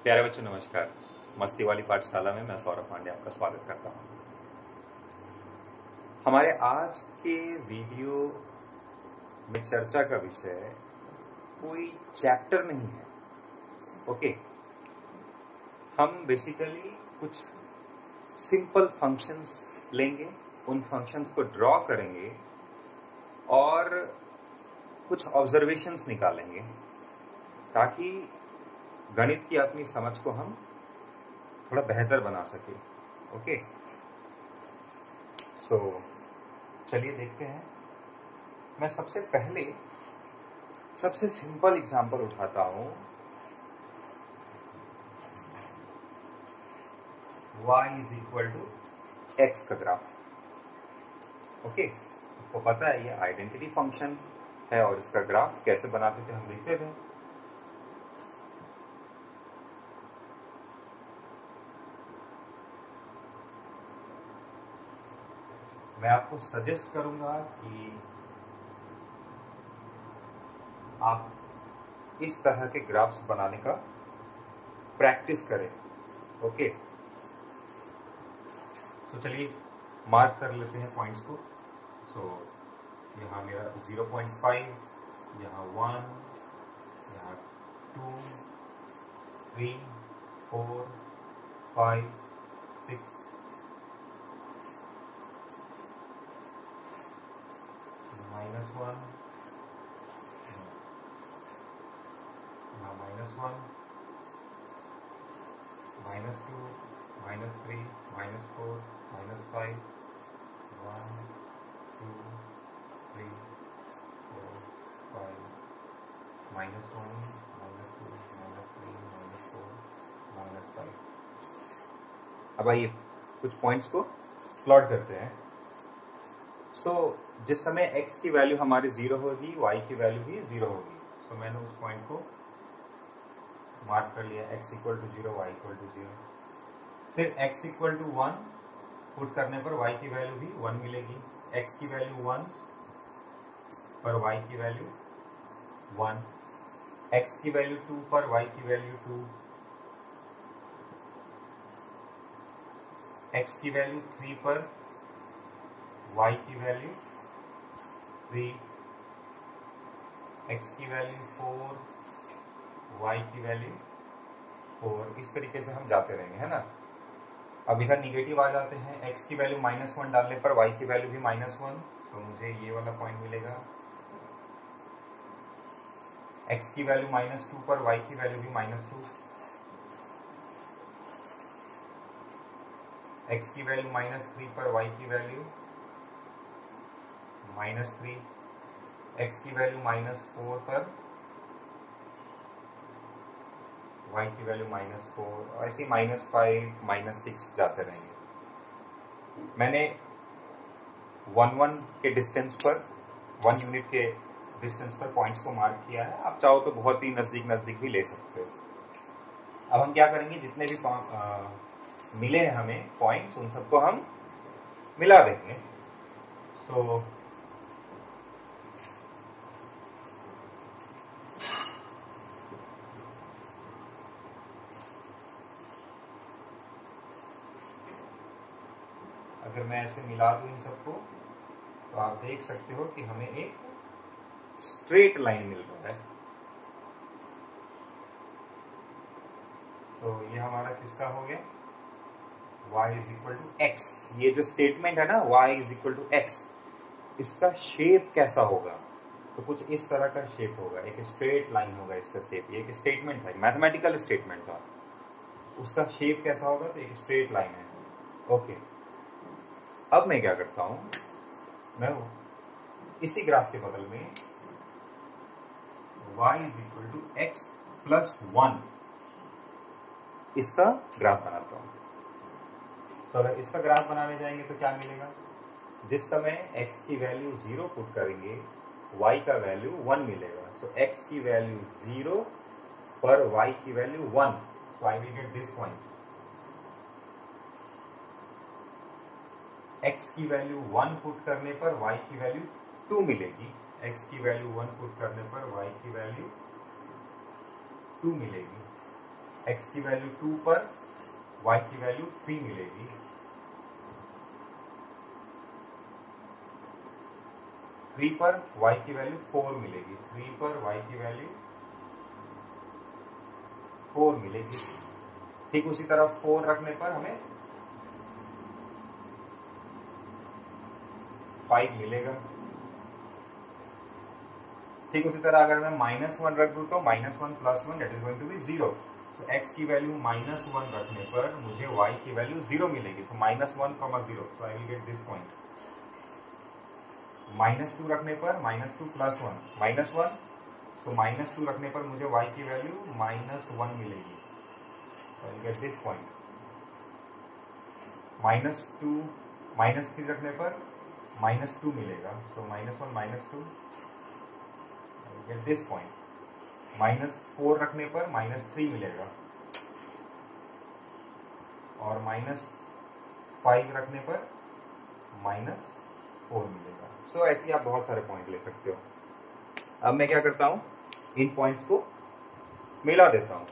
प्यारे बच्चों नमस्कार। मस्ती वाली पाठशाला में मैं सौरभ पांडे आपका स्वागत करता हूँ। हमारे आज के वीडियो में चर्चा का विषय कोई चैप्टर नहीं है। ओके, हम बेसिकली कुछ सिंपल फंक्शंस लेंगे, उन फंक्शंस को ड्रॉ करेंगे और कुछ ऑब्जर्वेशंस निकालेंगे ताकि गणित की अपनी समझ को हम थोड़ा बेहतर बना सके। ओके, सो चलिए देखते हैं। मैं सबसे पहले सबसे सिंपल एग्जांपल उठाता हूं, y is equal to x का ग्राफ। ओके, आपको पता है ये आइडेंटिटी फंक्शन है और इसका ग्राफ कैसे बनाते थे हम देखते थे। मैं आपको सजेस्ट करूंगा कि आप इस तरह के ग्राफ्स बनाने का प्रैक्टिस करें। ओके, सो चलिए मार्क कर लेते हैं पॉइंट्स को। सो यहाँ मेरा 0.5, यहाँ 1, यहाँ 2, 3, 4, 5, 6, -1, यहाँ -1, -2, -3, -4, -5, 1, 2, 3, 4, 5, -1, -2, -3, -4, -5। अब आइए कुछ पॉइंट्स को प्लॉट करते हैं। सो जिस समय x की वैल्यू हमारी 0 होगी, y की वैल्यू भी 0 होगी। सो मैंने उस पॉइंट को मार्क कर लिया, x equal to 0, y equal to 0। फिर x इक्वल टू 1 पुट करने पर y की वैल्यू भी 1 मिलेगी। x की वैल्यू 1 पर y की वैल्यू 1, x की वैल्यू 2 पर y की वैल्यू 2, x की वैल्यू 3 पर y की वैल्यू 3, x की वैल्यू 4, y की वैल्यू 4। इस तरीके से हम जाते रहेंगे, है ना। अब इधर निगेटिव आ जाते हैं, x की वैल्यू -1 डालने पर y की वैल्यू भी -1, तो मुझे ये वाला पॉइंट मिलेगा। x की वैल्यू -2 पर y की वैल्यू भी -2, x की वैल्यू -3 पर y की वैल्यू -3, x की वैल्यू -4 पर y की वैल्यू -4, और ऐसे -5, -6 जाते रहेंगे। मैंने 1 के डिस्टेंस पर, 1 यूनिट के डिस्टेंस पर पॉइंट्स को मार्क किया है। आप चाहो तो बहुत ही नजदीक नजदीक भी ले सकते हो। अब हम क्या करेंगे, जितने भी मिले हैं हमें पॉइंट्स, उन सबको हम मिला देंगे। सो अगर मैं ऐसे मिला दूं इन सबको, तो आप देख सकते हो कि हमें एक स्ट्रेट लाइन मिल रहा है। सो ये हमारा किसका हो गया, y is equal to x. ये जो स्टेटमेंट है ना, y is equal to x, इसका शेप कैसा होगा, तो कुछ इस तरह का शेप होगा, एक स्ट्रेट लाइन होगा इसका शेप। ये एक स्टेटमेंट है, मैथमेटिकल स्टेटमेंट था, उसका शेप कैसा होगा, तो एक स्ट्रेट लाइन है। ओके, अब मैं क्या करता हूं, मैं इसी ग्राफ के बगल में y is equal to x plus 1 इसका ग्राफ बनाता हूं। तो अगर इसका ग्राफ बनाने जाएंगे तो क्या मिलेगा, जिस समय x की वैल्यू 0 पुट करेंगे, y का वैल्यू 1 मिलेगा। सो x की वैल्यू 0 पर y की value 1, so I will get this point. x की वैल्यू 1 पुट करने पर y की वैल्यू 2 मिलेगी। x की वैल्यू 1 पुट करने पर y की वैल्यू 2 मिलेगी। x की वैल्यू 2 पर y की वैल्यू 3 मिलेगी। 3 पर y की वैल्यू 4 मिलेगी। 3 पर y की वैल्यू 4 मिलेगी। ठीक उसी तरह 4 रखने पर हमें 5 मिलेगा। ठीक उसी तरह अगर मैं -1 रख दूं तो -1 + 1 that is going to be 0। So x की वैल्यू -1 रखने पर मुझे y की वैल्यू 0 मिलेगी। So -1, 0। So I will get this point. -2 रखने पर -2 + 1 -1। सो -2 रखने पर मुझे y की वैल्यू -1 मिलेगी। आई विल गेट दिस पॉइंट। -2 -3 रखने पर -2 मिलेगा। सो -1 -2 गेट दिस पॉइंट। -4 रखने पर -3 मिलेगा और -5 रखने पर -4 मिलेगा। सो ऐसे ही आप बहुत सारे पॉइंट ले सकते हो। अब मैं क्या करता हूं, इन पॉइंट्स को मिला देता हूं।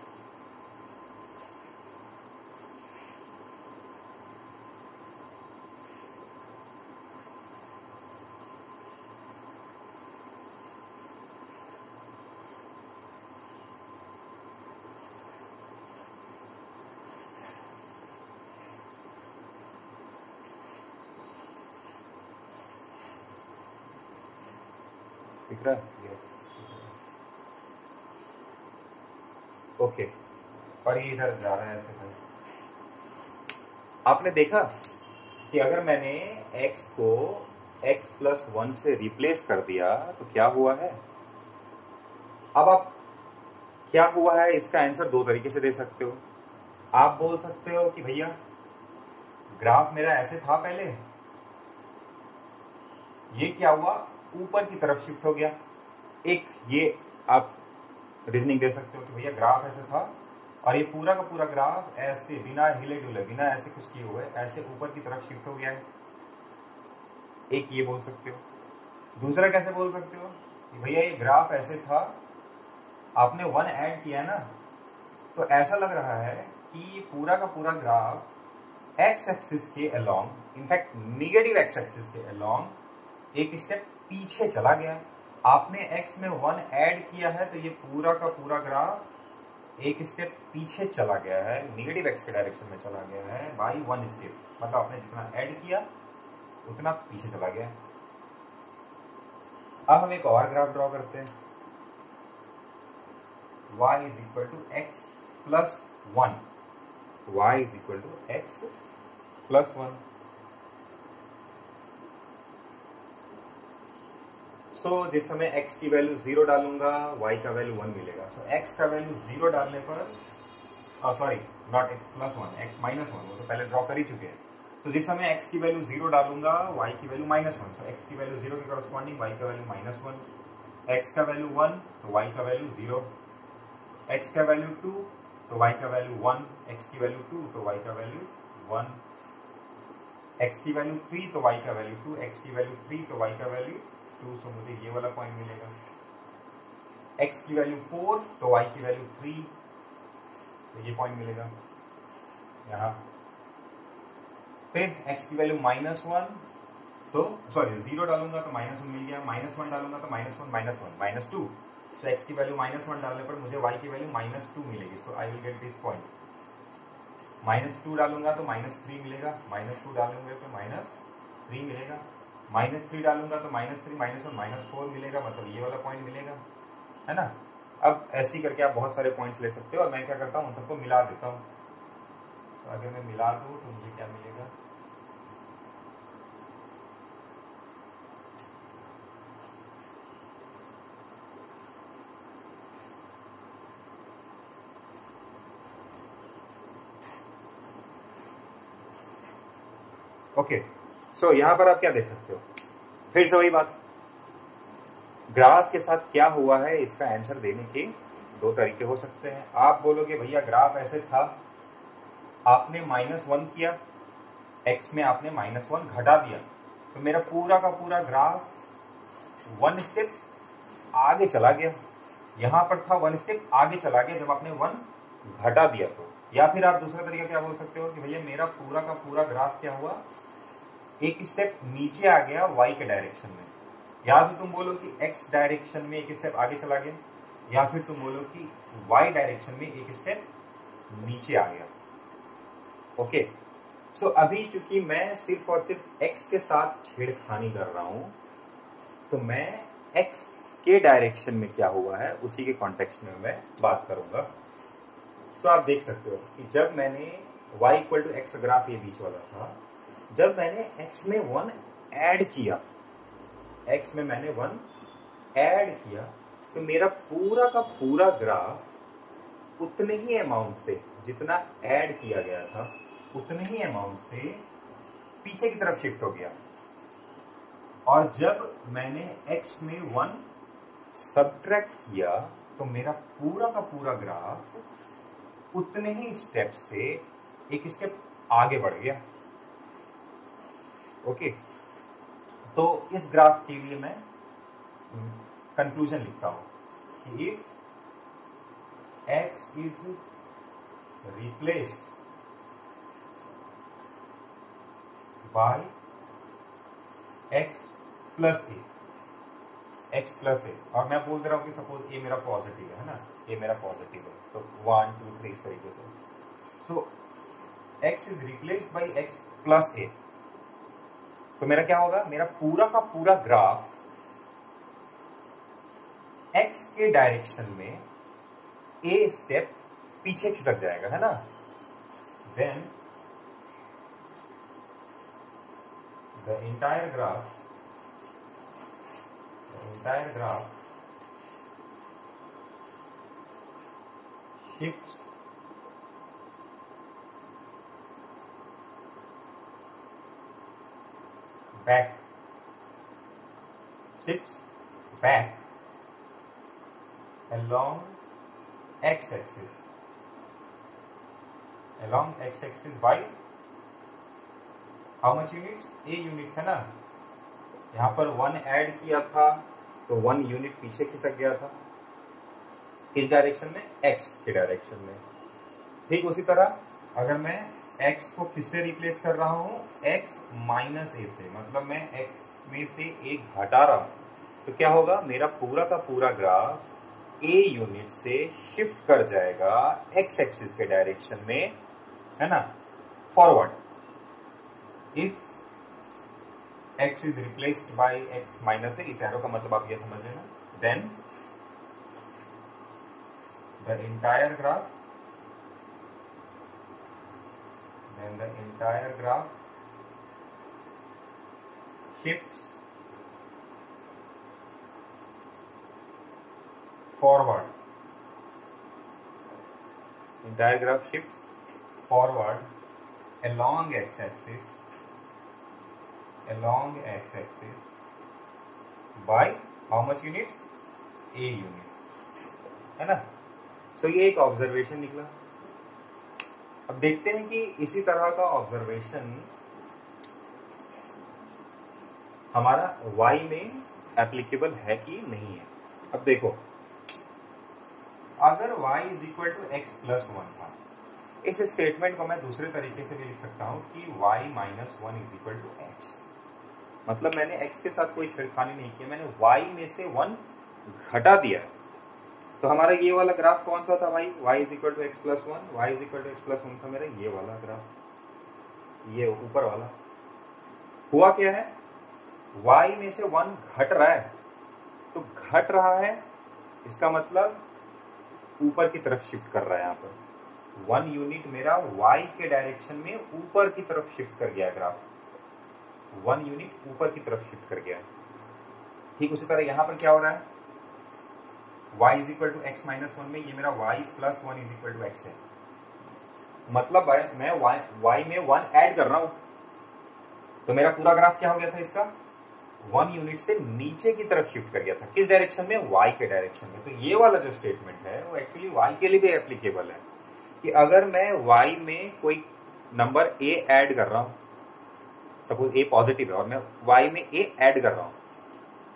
दिख रहा है? Yes, okay. और ये इधर जा रहा है ऐसे करके। आपने देखा कि अगर मैंने x को x + 1 से रिप्लेस कर दिया तो क्या हुआ है। अब आप क्या हुआ है इसका आंसर दो तरीके से दे सकते हो। आप बोल सकते हो कि भैया ग्राफ मेरा ऐसे था पहले, ये क्या हुआ, ऊपर की तरफ शिफ्ट हो गया। एक ये आप रीजनिंग दे सकते हो कि भैया ग्राफ ऐसे था और ये पूरा का पूरा ग्राफ ऐसे बिना हिले डुले, बिना ऐसे कुछ किए हुए ऐसे ऊपर की तरफ शिफ्ट हो गया है। एक ये बोल सकते हो। दूसरा कैसे बोल सकते हो कि भैया ये ग्राफ ऐसे था, आपने 1 ऐड किया ना, तो ऐसा लग रहा है कि ये पूरा का पूरा ग्राफ एक्स एक्सिस के along, in fact negative x axis के अलोंग एक स्टेप पीछे चला गया। आपने x में 1 ऐड किया है तो ये पूरा का पूरा ग्राफ एक स्टेप पीछे चला गया है, निगेटिव x के डायरेक्शन में चला गया है बाय 1 स्टेप। मतलब आपने जितना ऐड किया उतना पीछे चला गया। अब हम एक और ग्राफ ड्रॉ करते हैं। y = x + 1। y = x + 1। सो जिस समय x की वैल्यू 0 डालूंगा y का वैल्यू 1 मिलेगा। सो x का वैल्यू 0 डालने पर, सॉरी नॉट x + 1, x - 1, वो तो पहले ड्रॉ कर ही चुके हैं। तो जिस समय x की वैल्यू 0 डालूंगा y की वैल्यू -1। सो x की वैल्यू 0 के कॉरस्पॉन्डिंग y का वैल्यू -1, x का वैल्यू 1 तो y का वैल्यू 0, x का वैल्यू 2 तो y का वैल्यू 1, x की वैल्यू 2 तो y का वैल्यू 1, x की वैल्यू 3 तो y का वैल्यू 2, x की वैल्यू 3 तो y का वैल्यू 2। सो मुझे ये वाला पॉइंट मिलेगा। x की वैल्यू 4 तो y की वैल्यू 3, तो ये पॉइंट मिलेगा यहाँ। फिर x की वैल्यू -1 तो सॉरी 0 डालूंगा तो -1 मिल गया, -1 डालूंगा तो -1 -2। तो x की वैल्यू -1 डालने पर मुझे y की वैल्यू -2 मिलेगी। So I will get this point. -2 डालूंगा तो -3 मिलेगा, -2 डालूंगा तो -3 मिलेगा, -3 डालूंगा तो -3 -1 -4 मिलेगा। मतलब ये वाला पॉइंट मिलेगा, है ना। अब ऐसे ही करके आप बहुत सारे पॉइंट्स ले सकते हो और मैं क्या करता हूँ उन सबको मिला देता हूँ। तो अगर मैं मिला दूँ तो मुझे क्या मिलेगा, ओके। सो यहां पर आप क्या देख सकते हो, फिर से वही बात, ग्राफ के साथ क्या हुआ है इसका आंसर देने के दो तरीके हो सकते हैं। आप बोलोगे भैया ग्राफ ऐसे था, आपने -1 किया, x में आपने -1 घटा दिया, तो मेरा पूरा का पूरा ग्राफ 1 स्टेप आगे चला गया। यहां पर था 1 स्टेप आगे चला गया जब आपने 1 घटा दिया तो, या फिर आप दूसरा तरीका क्या बोल सकते हो कि भैया मेरा पूरा का पूरा ग्राफ क्या हुआ, एक स्टेप नीचे आ गया y के डायरेक्शन में, या तो तुम बोलो कि x डायरेक्शन में एक स्टेप आगे चला गया, या फिर तुम बोलो कि y डायरेक्शन में एक स्टेप नीचे आ गया। ओके, सो अभी चूंकि मैं सिर्फ और सिर्फ x के साथ छेड़खानी कर रहा हूं, तो मैं x के डायरेक्शन में क्या हुआ है उसी के कॉन्टेक्स्ट में मैं बात करूंगा। सो आप देख सकते हो कि जब मैंने y equal to x graph ये बीच वाला था, जब मैंने x में 1 ऐड किया, x में मैंने 1 ऐड किया, तो मेरा पूरा का पूरा ग्राफ उतने ही अमाउंट से, जितना ऐड किया गया था उतने ही अमाउंट से पीछे की तरफ शिफ्ट हो गया। और जब मैंने x में 1 सब्ट्रैक्ट किया, तो मेरा पूरा का पूरा ग्राफ उतने ही स्टेप से एक स्टेप आगे बढ़ गया। ओके, तो इस ग्राफ के लिए मैं कंक्लूजन लिखता हूं कि if x is replaced by x plus a, x plus a, और मैं बोल दे रहा हूं कि सपोज ए मेरा पॉजिटिव है ना, ए मेरा पॉजिटिव है, तो 1 2 3 इस तरीके से। So x is replaced by x plus a, तो मेरा क्या होगा, मेरा पूरा का पूरा ग्राफ x के डायरेक्शन में a स्टेप पीछे खिसक जाएगा, है ना। Then the entire graph shifts back along x-axis by how much units, a units, है ना। यहां पर 1 ऐड किया था तो 1 यूनिट पीछे खिसक गया था, किस डायरेक्शन में, x के डायरेक्शन में। ठीक उसी तरह अगर मैं x को किससे रिप्लेस कर रहा हूं, x माइनस ए से, मतलब मैं x में से एक हटा रहा हूं, तो क्या होगा, मेरा पूरा का पूरा ग्राफ a यूनिट से शिफ्ट कर जाएगा x एक्सिस के डायरेक्शन में, है ना, forward. If x is replaced by x minus a, इस एरो का मतलब आप ये समझ लेना, then the entire graph shifts forward. Entire graph shifts forward along x-axis by how much units, a units, है ना। सो ये एक ऑब्जर्वेशन निकला। अब देखते हैं कि इसी तरह का ऑब्जर्वेशन हमारा y में एप्लीकेबल है कि नहीं है। अब देखो, अगर y is equal to x plus 1 था, इस स्टेटमेंट को मैं दूसरे तरीके से भी लिख सकता हूं कि y minus 1 is equal to x. मतलब मैंने x के साथ कोई छेड़खानी नहीं की, मैंने y में से 1 घटा दिया। तो हमारा ये वाला ग्राफ कौन सा था भाई, y is equal to x plus 1, y is equal to x plus 1 था मेरा ये वाला ग्राफ, ये ऊपर वाला। हुआ क्या है, y में से 1 घट रहा है, तो घट रहा है इसका मतलब ऊपर की तरफ शिफ्ट कर रहा है। यहाँ पर 1 यूनिट मेरा y के डायरेक्शन में ऊपर की तरफ शिफ्ट कर गया ग्राफ, 1 यूनिट ऊपर की तरफ शिफ्ट कर गया। ठीक उसी तरह यहाँ पर क्या हो रहा है, y is equal to x minus 1 में ये मेरा y plus 1 is equal to x है, मतलब मैं y में 1 ऐड कर रहा हूं, तो मेरा पूरा ग्राफ क्या हो गया था, इसका 1 यूनिट से नीचे की तरफ शिफ्ट कर गया था, किस डायरेक्शन में, y के डायरेक्शन में। तो ये वाला जो स्टेटमेंट है वो एक्चुअली y के लिए भी एप्लीकेबल है कि अगर मैं y में कोई नंबर a ऐड कर रहा हूं, सपोज a पॉजिटिव है और मैं y में a ऐड कर रहा हूं,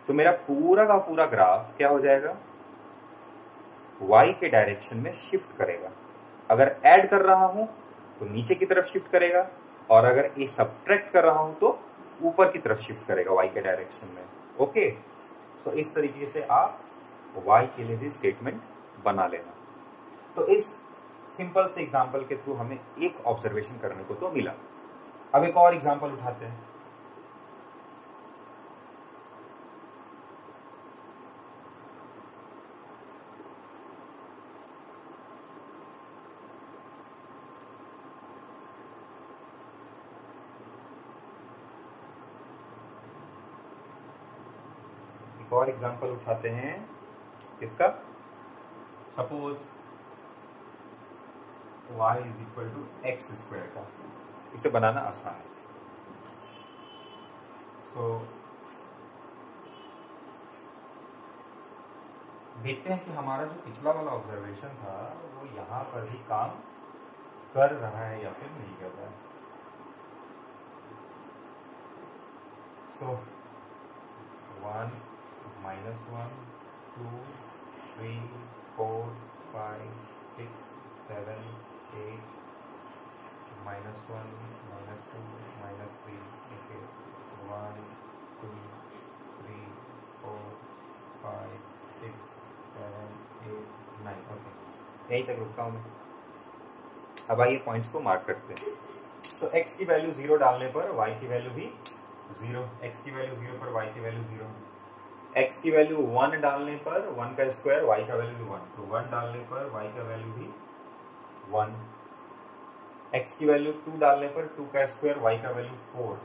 तो मेरा पूरा का पूरा ग्राफ क्या हो जाएगा, y के डायरेक्शन में शिफ्ट करेगा। अगर ऐड कर रहा हूं तो नीचे की तरफ शिफ्ट करेगा, और अगर ए सब्ट्रैक्ट कर रहा हूं तो ऊपर की तरफ शिफ्ट करेगा वाई के डायरेक्शन में। ओके, सो इस तरीके से आप वाई के लिए भी स्टेटमेंट बना लेना। तो इस सिंपल से एग्जांपल के थ्रू हमें एक ऑब्जर्वेशन करने को तो मिला। अब एक और एग्जांपल उठाते हैं। एक और एग्जांपल उठाते हैं किसका, suppose y is equal to x square का। इसे बनाना आसान है। सो देखते हैं कि हमारा जो पिछला वाला ऑब्जर्वेशन था वो यहाँ पर ही काम कर रहा है या फिर नहीं कर रहा है। सो 1 -1 2 3 4 5 6 7 8 -1 -2 -3 ओके 1 2 3 4 5 6 7 8 9 ओके, यहीं तक रुकता हूँ मैं। अब आइए पॉइंट्स को मार्क करते हैं। तो x की वैल्यू 0 डालने पर y की वैल्यू भी 0, x की वैल्यू 0 पर y की वैल्यू 0, x की वैल्यू 1 डालने पर 1 का स्क्वायर, y का वैल्यू भी 1, तो 1 डालने पर y का वैल्यू भी 1, x की वैल्यू 2 डालने पर 2 का स्क्वायर, y का value 4,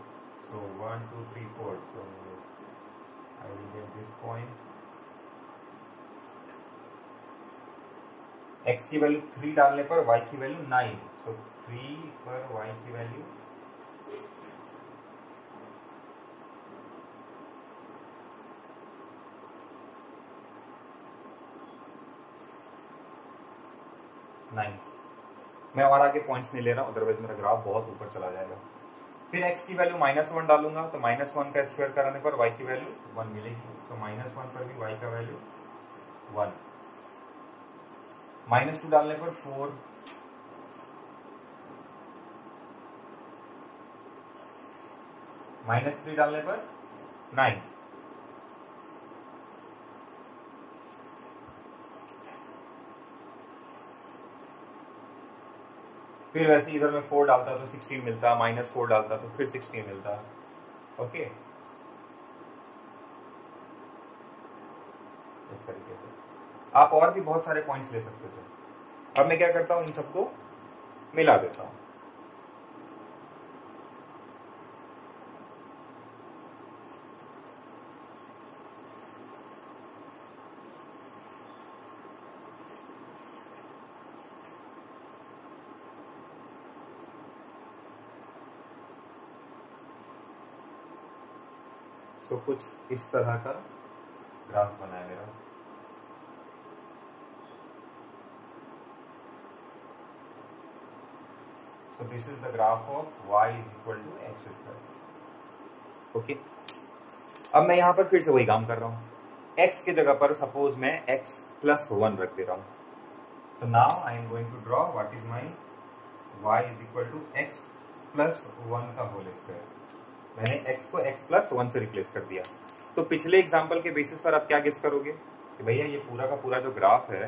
so 1 2 3 4, so I will get this point. x की वैल्यू 3 डालने पर y की वैल्यू 9, सो 3 पर y की वैल्यू 9। मैं और आगे पॉइंट्स नहीं ले रहा हूं, अदरवाइज मेरा ग्राफ बहुत ऊपर चला जाएगा। फिर x की वैल्यू -1 डालूंगा तो -1 का स्क्वायर कराने पर y की वैल्यू 1 मिलेगी, सो -1 पर भी y का वैल्यू 1, -2 डालने पर 4, -3 डालने पर 9, फिर वैसे इधर में 4 डालता तो 16 मिलता, -4 डालता तो फिर 16 मिलता। ओके, इस तरीके से आप और भी बहुत सारे पॉइंट्स ले सकते थे। अब मैं क्या करता हूं, इन सबको मिला देता हूं। तो कुछ इस तरह का ग्राफ बना है मेरा। So this is the graph of y is equal to x square। Okay, अब मैं यहां पर फिर से वही काम कर रहा हूं। x के जगह पर सपोज मैं x प्लस 1 रख दे रहा हूं। So now I am going to draw what is my y is equal to x plus 1 का होल स्क्वायर। मैंने x को x प्लस 1 से रिप्लेस कर दिया। तो पिछले एग्जाम्पल के बेसिस पर आप क्या गेस करोगे कि भैया ये पूरा का पूरा जो ग्राफ है,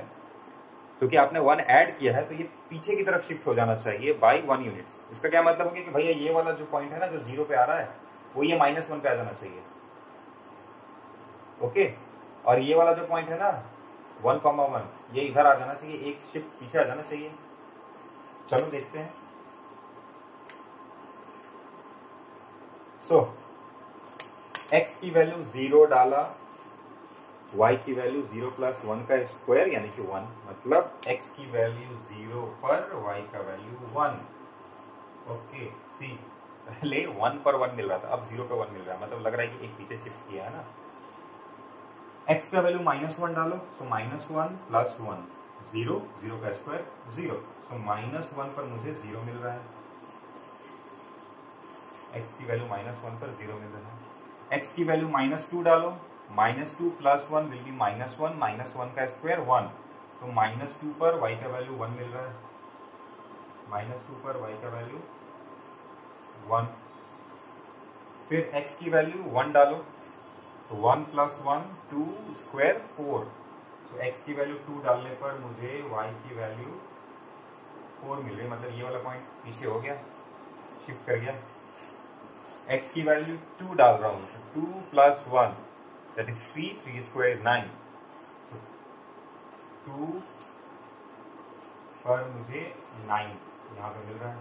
क्योंकि आपने 1 ऐड किया है तो ये पीछे की तरफ शिफ्ट हो जाना चाहिए बाय 1 यूनिट्स। इसका क्या मतलब हो गया कि भैया ये वाला जो पॉइंट है ना, जो 0 पे आ रहा है, वो ये -1 पे आ जाना चाहिए। ओके, और ये वाला जो पॉइंट है ना 1,1, ये इधर आ जाना चाहिए, एक शिफ्ट पीछे आ जाना चाहिए। चलो देखते हैं। सो x की वैल्यू 0 डाला, y की वैल्यू 0 प्लस 1 का स्क्वायर यानी कि 1, मतलब x की वैल्यू 0 पर y का वैल्यू 1। ओके, सी पहले 1 पर 1 मिल रहा था, अब 0 पर 1 मिल रहा है, मतलब लग रहा है कि एक पीछे शिफ्ट किया है ना। x का वैल्यू -1 डालो, सो -1 प्लस 1 0, 0 का स्क्वायर 0, सो -1 पर मुझे 0 मिल रहा है। x की वैल्यू -1 पर 0 मिल रहा है। x की वैल्यू -2 डालो, -2 प्लस 1 विल बी -1, -1 का स्क्वायर 1, तो -2 पर y का वैल्यू 1 मिल रहा है। -2 पर y का वैल्यू 1, फिर x की वैल्यू 1 डालो तो 1 + 1 2 स्क्वायर 4, तो x की वैल्यू 2 डालने पर मुझे y की वैल्यू 4 मिल रही, मतलब ये वाला पॉइंट पीछे हो गया, शिफ्ट कर गया। x की वैल्यू 2 डाल रहा हूँ, 2 + 1 दैट इज 3, 3 स्क्वायर इज 9, 2 पर मुझे 9 यहाँ पे मिल रहा है।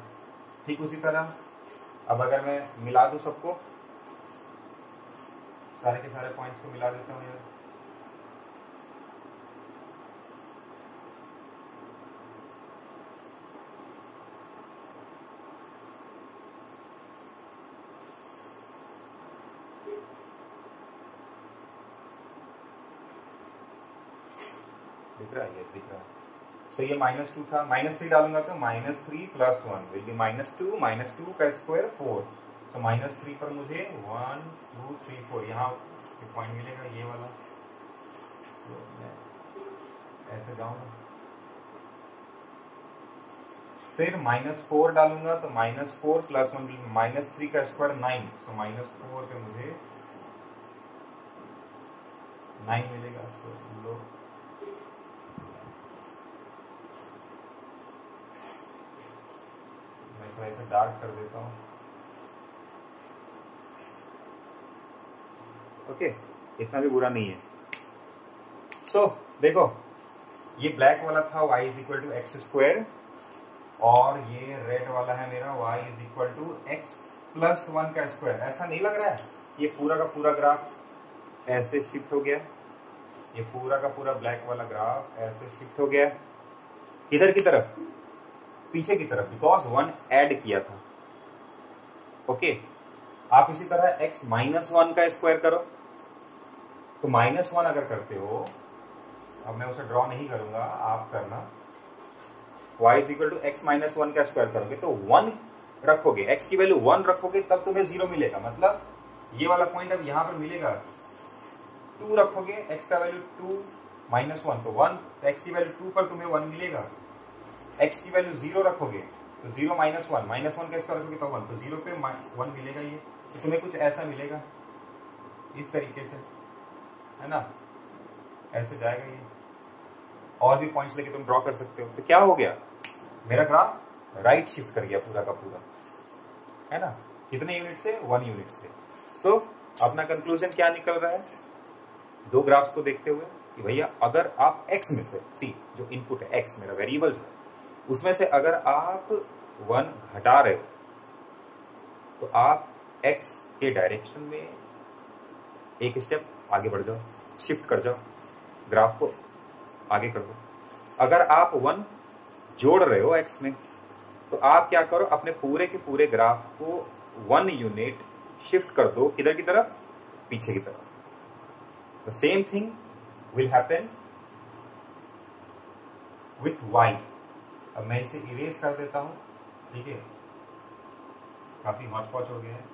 ठीक उसी तरह अब अगर मैं मिला दूं सबको, सारे के सारे पॉइंट्स को मिला देता हूँ यार, दिख रहा है, यस दिख रहा है। सो ये -2 था, -3 डालूंगा तो -3 + 1 विल बी -2, -2 का स्क्वायर 4, सो -3 पर मुझे 1 2 3 4 यहाँ पॉइंट मिलेगा, ये वाला। तो मैं ऐसे जाऊंगा, फिर -4 डालूंगा तो -4 + 1 -3 का स्क्वायर 9, सो -4 पे मुझे 9 मिलेगा। सो लो मैं थोड़ा ऐसा डार्क कर देता हूँ, ओके, इतना भी बुरा नहीं है। सो देखो, ये ब्लैक वाला था y = x², और ये रेड वाला है मेरा y = x + 1 का स्क्वायर। ऐसा नहीं लग रहा है ये पूरा का पूरा ग्राफ ऐसे शिफ्ट हो गया, ये पूरा का पूरा ब्लैक वाला ग्राफ ऐसे शिफ्ट हो गया किधर की तरफ, पीछे की तरफ, बिकॉज 1 ऐड किया था। ओके, आप इसी तरह x - 1 का स्क्वायर करो, तो -1 अगर करते हो, अब मैं उसे ड्रॉ नहीं करूंगा, आप करना, y = x - 1 का स्क्वायर करोगे तो 1 रखोगे, x की वैल्यू 1 रखोगे तब तुम्हें 0 मिलेगा, मतलब ये वाला पॉइंट अब यहां पर मिलेगा। 2 रखोगे, x का वैल्यू 2 - 1 तो 1, तो x की वैल्यू 2 पर तुम्हें 1 मिलेगा। x की वैल्यू 0 रखोगे तो 0 - 1 -1 का स्क्वायर रखोगे तो 1, तो 0 पे 1 मिलेगा, ये तो तुम्हें कुछ ऐसा मिलेगा इस तरीके से, है ना, ऐसे जाएगा ये। और भी पॉइंट्स लेके तुम ड्रॉ कर सकते हो। तो क्या हो गया, मेरा ग्राफ राइट शिफ्ट कर गया पूरा का पूरा, है ना, कितने यूनिट से, 1 यूनिट से। सो अपना कंक्लूजन क्या निकल रहा है दो ग्राफ्स को देखते हुए, कि भैया अगर आप x में से, सी जो इनपुट है x मेरा वेरिएबल है, उसमें से अगर आप 1 घटा रहे हो तो आप x के डायरेक्शन में एक स्टेप आगे बढ़ जाओ, शिफ्ट कर जाओ, ग्राफ को आगे कर दो। अगर आप 1 जोड़ रहे हो x में, तो आप क्या करो, अपने पूरे के पूरे ग्राफ को 1 यूनिट शिफ्ट कर दो, किधर की तरफ, पीछे की तरफ। The same thing will happen with y। अब मैं इसे इरेज कर देता हूं, ठीक है, काफी हौच पौच हो गया है।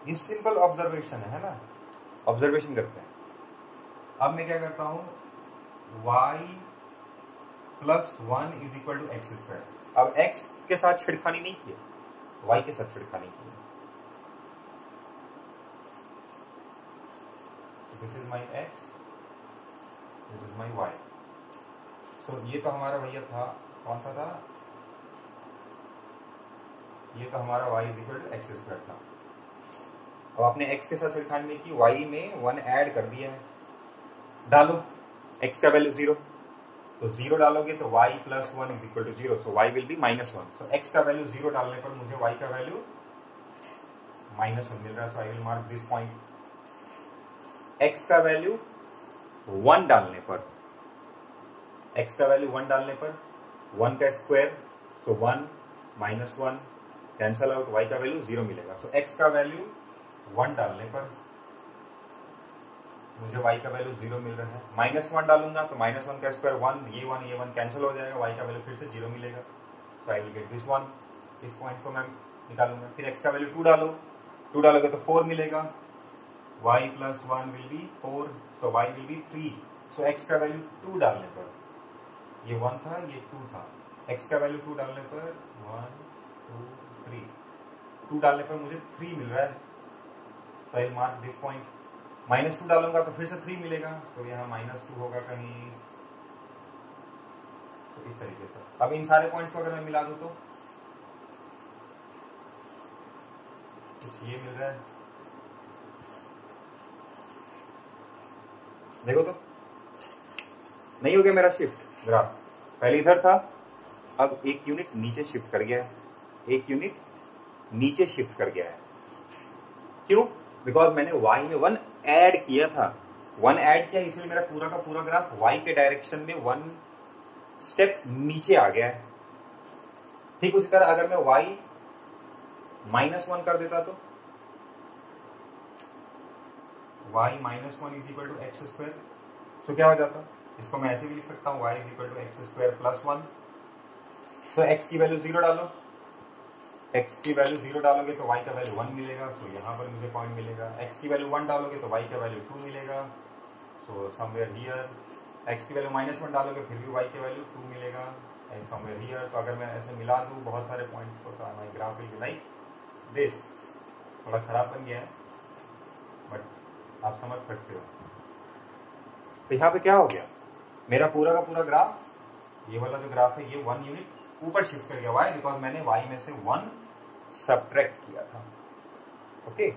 ये सिंपल ऑब्जर्वेशन है ना, ऑब्जर्वेशन करते हैं। अब मैं क्या करता हूं, y + 1 = x²। अब x के साथ छिड़खानी नहीं किया, y के साथ छिड़खानी की। This is my x, this is my y। सो ये तो हमारा भैया था, कौन सा था, ये तो हमारा y = x² था। अब आपने x के साथ छिड़खानी नहीं की, y में 1 ऐड कर दिया है, डालो x का वैल्यू 0, तो 0 डालोगे तो y + 1 = 0, so y will be -1। So x का वैल्यू 0 डालने पर मुझे y का वैल्यू -1 मिल रहा है, so I will mark this point. x का वैल्यू 1 डालने पर, x का वैल्यू 1 डालने पर 1 का स्क्वायर, सो 1 -1 कैंसल आउट, y का वैल्यू 0 मिलेगा। सो x का वैल्यू 1 डालने पर मुझे y का वैल्यू 0 मिल रहा है। -1 डालूंगा तो -1 का स्क्वायर 1, ये 1 कैंसिल हो जाएगा, y का वैल्यू फिर से 0 मिलेगा। So I will get this 1, इस पॉइंट को मैं निकालूंगा। फिर x का वैल्यू 2 डालो, 2 डालोगे तो 4 मिलेगा, y plus 1 will be 4, so y will be 3. So x का वैल्यू 2 डालने पर, ये 1 था ये 2 था, x का वैल्यू 2 डालने पर 1 2 3, 2 डालने पर मुझे 3 मिल रहा है. So I mark this point. -2 डालूंगा तो फिर से 3 मिलेगा, तो यहाँ -2 होगा कहीं. तो इस तरीके से अब इन सारे पॉइंट्स को अगर मैं मिला दूं तो कुछ ये मिल रहा है. देखो तो नहीं हो गया मेरा शिफ्ट ग्राफ. पहले इधर था, अब एक यूनिट नीचे शिफ्ट कर गया है, एक यूनिट नीचे शिफ्ट कर गया है. क्यों? बिकॉज मैंने y में 1 ऐड किया था. 1 ऐड किया इसलिए मेरा पूरा का पूरा ग्राफ y के डायरेक्शन में 1 स्टेप नीचे आ गया है. ठीक उसी तरह अगर मैं y -1 कर देता तो y -1 is equal to x square. So क्या हो जाता? इसको मैं ऐसे भी लिख सकता हूँ, y is equal to x square plus 1. So x की वैल्यू 0 डालो, x की वैल्यू 0 डालोगे तो y का वैल्यू 1 मिलेगा. सो यहाँ पर मुझे पॉइंट मिलेगा. x की वैल्यू 1 डालोगे तो y का वैल्यू 2 मिलेगा. So somewhere here. x की वैल्यू -1 डालोगे फिर भी y की वैल्यू 2 मिलेगा. And somewhere here. तो अगर मैं ऐसे मिला दूँ बहुत सारे पॉइंट्स को तो my graph will be like this. थोड़ा खराब बन गया है बट आप समझ सकते हो. तो यहाँ पे क्या हो गया, मेरा पूरा का पूरा ग्राफ, ये वाला जो ग्राफ है ये 1 यूनिट ऊपर शिफ्ट कर गया. वाई? बिकॉज मैंने y में से 1 सब्ट्रैक्ट किया था. ओके.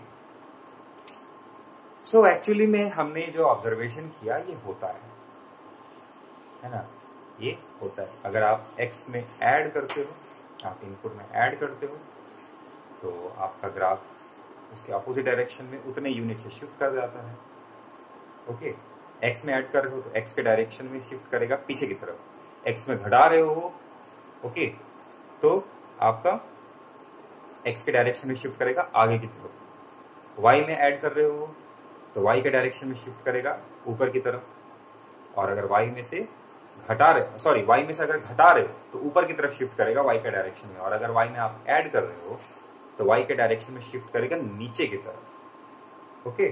सो एक्चुअली में हमने जो ऑब्जर्वेशन किया ये होता है ना, ये होता है. अगर आप x में ऐड करते हो, आप इनपुट में ऐड करते हो तो आपका ग्राफ उसके अपोजिट डायरेक्शन में उतने यूनिट से शिफ्ट कर जाता है. ओके. x में ऐड कर रहे हो तो x के डायरेक्शन में शिफ्ट करेगा पीछे की तरफ. x में घटा रहे हो ओके तो आपका x के डायरेक्शन में शिफ्ट करेगा आगे की तरफ. y में ऐड कर रहे हो तो y के डायरेक्शन में शिफ्ट करेगा ऊपर की तरफ. और अगर y में से घटा रहे, सॉरी y में से अगर घटा रहे हो तो ऊपर की तरफ शिफ्ट करेगा y के डायरेक्शन में. और अगर y में आप ऐड कर रहे हो तो y के डायरेक्शन में शिफ्ट करेगा नीचे की तरफ. ओके.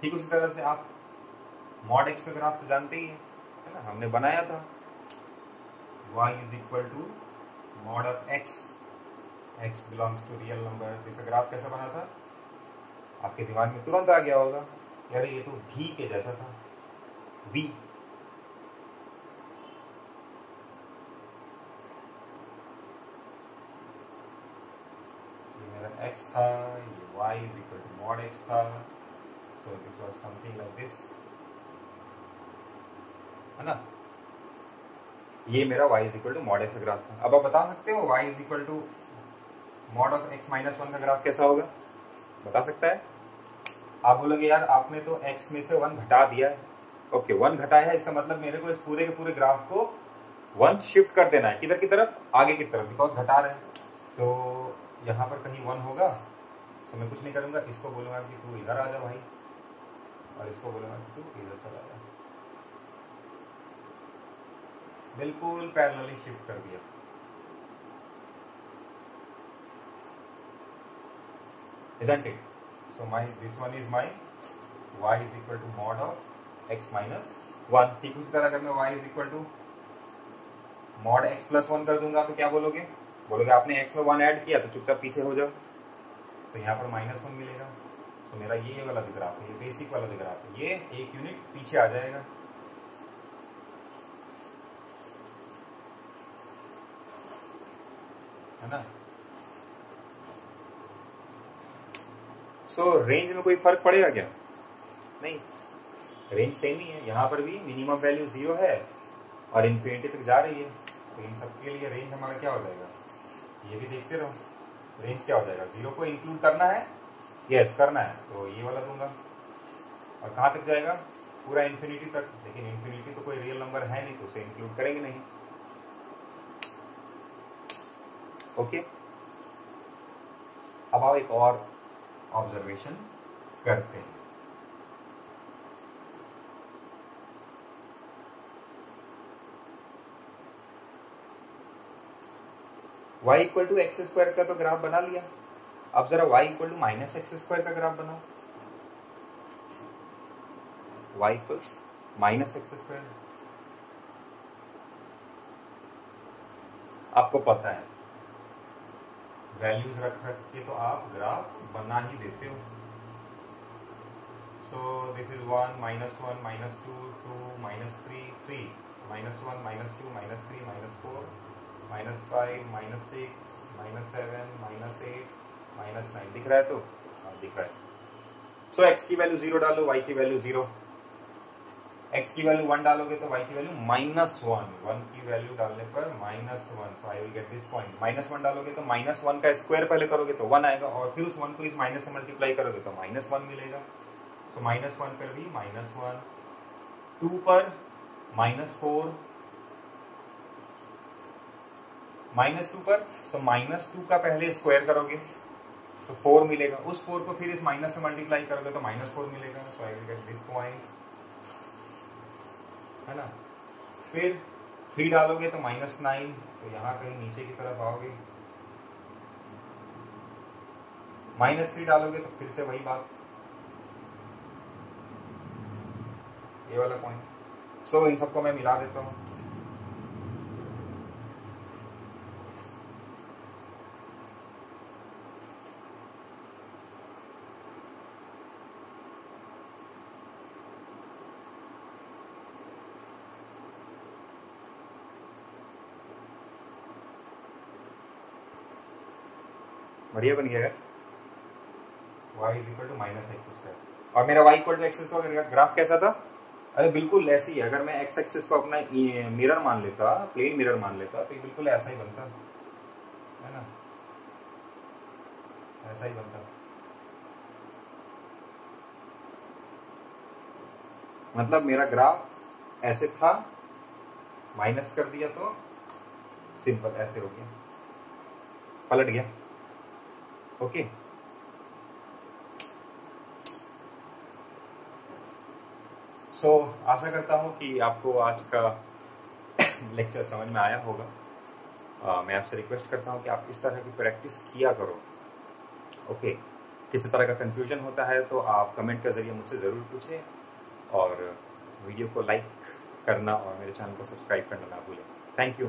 ठीक उसी तरह से आप मॉड x का ग्राफ तो जानते ही है ना, हमने बनाया था. y is equal to mod of x, x belongs to real number. इसका ग्राफ कैसा बना था आपके दिमाग में तुरंत आ गया होगा, यार ये तो v के जैसा था. v ये मेरा x था, ये y is equal to mod x था. So this was something like this, है ना. ये मेरा y is equal to mod x का ग्राफ था. अब आप बता सकते हो y is equal to mod of x -1 का ग्राफ कैसा होगा? बता सकता है? आप बोलोगे यार आपने तो x में से 1 घटा दिया है. ओके 1 घटाया है, इसका मतलब मेरे को इस पूरे के पूरे ग्राफ को 1 शिफ्ट कर देना है. किधर की तरफ? आगे की तरफ, बिकॉज घटा रहे हैं. तो यहाँ पर कहीं 1 होगा. तो मैं कुछ नहीं करूंगा, इसको बोलूंगा कि तू इधर आ जा भाई, और इसको बोलूंगा कि तू इधर चला जा. बिल्कुल पैरेलली शिफ्ट कर दिया. Isn't it? So this one is my y is equal to mod of x minus 1. ठीक उसी तरह अगर मैं y is equal to mod x plus 1 कर दूंगा तो क्या बोलोगे? बोलोगे आपने x में 1 ऐड किया तो चुपचाप पीछे हो जाओ. तो यहाँ पर -1 मिलेगा. तो मेरा ये वाला जो ग्राफ है, ये बेसिक वाला जो ग्राफ है, ये एक यूनिट पीछे आ जाएगा. है ना. सो रेंज में कोई फर्क पड़ेगा क्या? नहीं, रेंज सेम ही है. यहाँ पर भी मिनिमम वैल्यू 0 है और इन्फिनिटी तक जा रही है. तो इन सबके लिए रेंज हमारा क्या हो जाएगा, ये भी देखते रहो. रेंज क्या हो जाएगा? 0 को इंक्लूड करना है, यस करना है, तो ये वाला दूंगा. और कहाँ तक जाएगा? पूरा इन्फिनिटी तक. लेकिन इन्फिनिटी तो कोई रियल नंबर है नहीं, तो उसे इंक्लूड करेंगे नहीं. ओके. अब आओ एक और ऑब्जर्वेशन करते हैं. y equal to x square का तो ग्राफ बना लिया, अब जरा y equal to minus x square का ग्राफ बनाओ। y equal minus x square, आपको पता है वैल्यूज रख रख के तो आप ग्राफ बना ही देते हो। सो दिस इज 1 -1 -2 2 -3 3 -1 -2 -3 -4 -5 -6 -7 -8 -9 दिख रहा है? तो हाँ दिख रहा है। सो x की वैल्यू 0 डालो, y की वैल्यू 0, x की वैल्यू 1 डालोगे तो y की वैल्यू -1, 1 की वैल्यू डालने पर -1, so I will get this point. -1 डालोगे तो -1 का स्क्वायर पहले करोगे तो 1 आएगा, और फिर उस 1 को इस माइनस से मल्टीप्लाई करोगे तो -1 मिलेगा। सो -1 पर भी -1, 2 पर -4, -2 पर सो -2 का पहले स्क्वायर करोगे तो 4 मिलेगा, उस 4 को फिर इस माइनस से मल्टीप्लाई करोगे तो -4 मिलेगा। So I will get this point, है ना। फिर 3 डालोगे तो -9, तो यहाँ कहीं नीचे की तरफ आओगे, -3 डालोगे तो फिर से वही बात, ये वाला पॉइंट। सो इन सबको मैं मिला देता हूँ। बढ़िया बन गया y is equal to minus x square, और मेरा y equal to x square का ग्राफ कैसा था? अरे बिल्कुल ऐसे ही, अगर मैं एक्स एक्सिस को अपना मिरर मान लेता, प्लेन मिरर मान लेता, तो ये बिल्कुल ऐसा ही बनता है ना, ऐसा ही बनता। मतलब मेरा ग्राफ ऐसे था, माइनस कर दिया तो सिंपल ऐसे हो गया, पलट गया। ओके सो आशा करता हूँ कि आपको आज का लेक्चर समझ में आया होगा। मैं आपसे रिक्वेस्ट करता हूँ कि आप इस तरह की प्रैक्टिस किया करो। ओके किसी तरह का कंफ्यूजन होता है तो आप कमेंट के जरिए मुझसे ज़रूर पूछें, और वीडियो को लाइक करना और मेरे चैनल को सब्सक्राइब करना ना भूलें। Thank you.